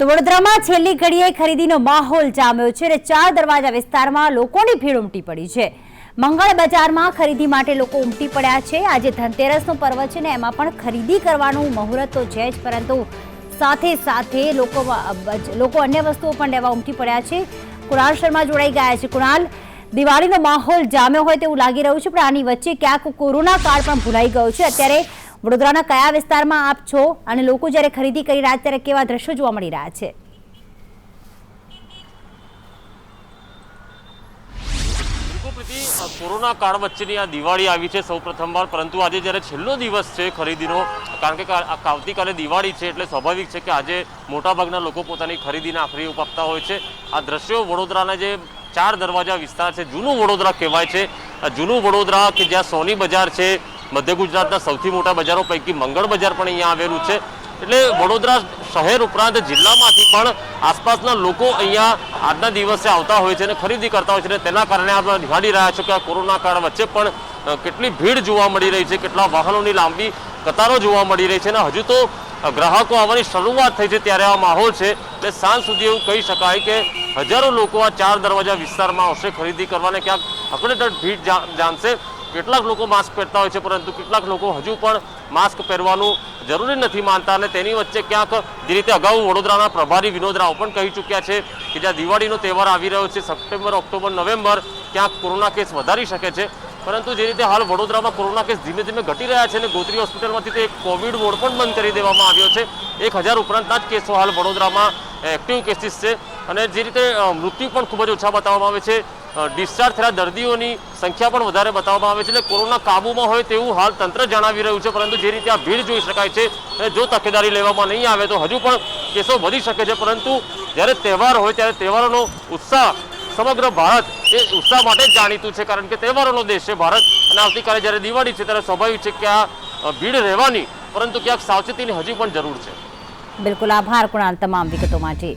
તો વડોદરામાં છેલ્લી ઘડીએ ખરીદીનો માહોલ જામ્યો છે અને ચાર દરવાજા વિસ્તારમાં લોકોની ભીડ ઉમટી પડી છે। મંગળ બજારમાં ખરીદી માટે લોકો ઉમટી પડ્યા છે। આજે ધનતેરસનો પર્વ છે ને એમાં પણ ખરીદી કરવાનું મુહૂર્ત તો છે જ, પરંતુ સાથે સાથે લોકો અન્ય વસ્તુઓ પણ લેવા ઉમટી પડ્યા છે। કુણાલ શર્મા જોડાઈ ગયા છે। કુણાલ, દિવાળીનો માહોલ જામ્યો હોય તેવું લાગી રહ્યું છે, પણ આની વચ્ચે ક્યાંક કોરોના કાળ પણ ભૂલાઈ ગયો છે। અત્યારે વડોદરાના કયા વિસ્તારમાં આપ છો અને લોકો જ્યારે ખરીદી કરી રહ્યા ત્યારે કેવા દ્રશ્યો જોવા મળી રહ્યા છે? કોરોના કાળ વચ્ચેની આ દિવાળી આવી છે સૌ પ્રથમવાર, પરંતુ આજે જ્યારે છેલ્લો દિવસ છે ખરીદીનો, કારણ કે આવતીકાલે દિવાળી છે એટલે સ્વાભાવિક છે કે આજે મોટાભાગના લોકો પોતાની ખરીદીને આખરી ઓપ આપતા હોય છે। આ દ્રશ્યો વડોદરાના જે ચાર દરવાજા વિસ્તાર છે, જૂનું વડોદરા કહેવાય છે, જૂનું વડોદરા કે જ્યાં સોની બજાર છે, મધ્ય ગુજરાતના સૌથી મોટા બજારો પૈકી મંગળ બજાર પણ અહીંયા આવેલું છે। એટલે વડોદરા શહેર ઉપરાંત જિલ્લામાંથી પણ આસપાસના લોકો અહીંયા આજના દિવસે આવતા હોય છે અને ખરીદી કરતા હોય છે। તેના કારણે આપણે નિહાળી રહ્યા છો કે આ કોરોના કાળ વચ્ચે પણ કેટલી ભીડ જોવા મળી રહી છે, કેટલા વાહનોની લાંબી કતારો જોવા મળી રહી છે અને હજુ તો ગ્રાહકો આવવાની શરૂઆત થઈ છે ત્યારે આ માહોલ છે। એટલે સાંજ સુધી એવું કહી શકાય કે હજારો લોકો આ ચાર દરવાજા વિસ્તારમાં આવશે ખરીદી કરવાને। ક્યાંક અકળેટડ ભીડ જામશે। કેટલાક લોકો માસ્ક પહેરતા હોય છે, પરંતુ કેટલાક લોકો હજુ પણ માસ્ક પહેરવાનું જરૂરી નથી માનતા અને તેની વચ્ચે ક્યાંક જે રીતે અગાઉ વડોદરાના પ્રભારી વિનોદ રાવ પણ કહી ચૂક્યા છે કે જ્યાં દિવાળીનો તહેવાર આવી રહ્યો છે, સપ્ટેમ્બર, ઓક્ટોબર, નવેમ્બર, ક્યાંક કોરોના કેસ વધારી શકે છે, પરંતુ જે રીતે હાલ વડોદરામાં કોરોના કેસ ધીમે ધીમે ઘટી રહ્યા છે અને ગોત્રી હોસ્પિટલમાંથી તો એક કોવિડ વોર્ડ પણ બંધ કરી દેવામાં આવ્યો છે। 1000 ઉપરાંતના જ કેસો હાલ વડોદરામાં એક્ટિવ કેસીસ છે અને જે રીતે મૃત્યુ પણ ખૂબ જ ઓછા બતાવવામાં આવે છે, ડિસ્ચાર્જ થયેલા દર્દીઓની સંખ્યા પણ વધારે બતાવવામાં આવે છે। એટલે કોરોના કાબૂમાં હોય તેવું હાલ તંત્ર જણાવી રહ્યું છે, પરંતુ જે રીતે આ ભીડ જોઈ શકાય છે, જો તકેદારી લેવામાં નહીં આવે તો હજુ પણ કેસો વધી શકે છે। પરંતુ જ્યારે તહેવાર હોય ત્યારે તહેવારોનો ઉત્સાહ સમગ્ર ભારત એ ઉત્સાહ માટે જ જાણીતું છે, કારણ કે તહેવારોનો દેશ છે ભારત અને આવતીકાલે જ્યારે દિવાળી છે ત્યારે સ્વાભાવિક છે કે આ ભીડ રહેવાની, પરંતુ ક્યાંક સાવચેતીની હજી પણ જરૂર છે। બિલકુલ, આભાર કુણાલ તમામ વિગતો માટે।